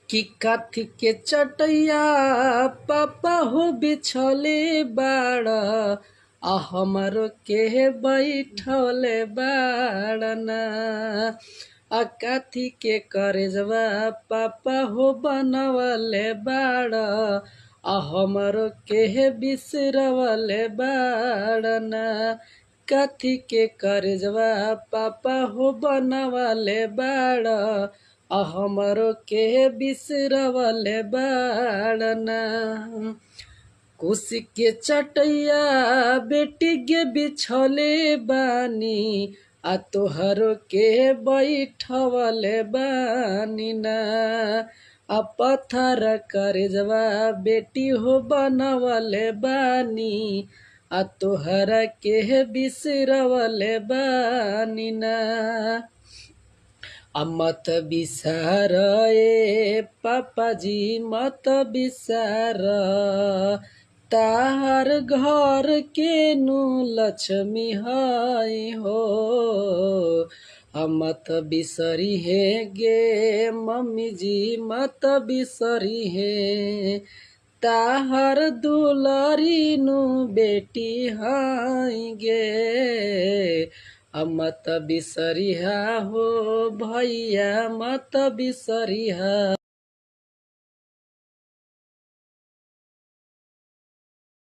कि काथी के चटैया पापा हो बिछले बाड़ आ हमरो के बैठले बाड़ना। आ काथी के करजवा पापा हो बनवले बाड़ आ हमरो के बिसरवले बाड़ना। काथी के करजवा पापा हो बनवले बाड़ आ हमरो के बिसरवले बाड़ना। कुशी के चटैया बेटी गे बिछले बानी आ तोहरो के बैठवले बानी ना। आ पत्थर करजवा बेटी हो बनवले बानी आ तोहरा के बिसरवले बानी ना। मत बिसार ए पापा जी मत बिसार ताहार घर के नु लक्ष्मी है हो। मत बिसरी है गे मम्मी जी मत बिसरी है ताहार दुलारी नु बेटी है गे। मत बिसरिहा हो भैया मत बिसरिहा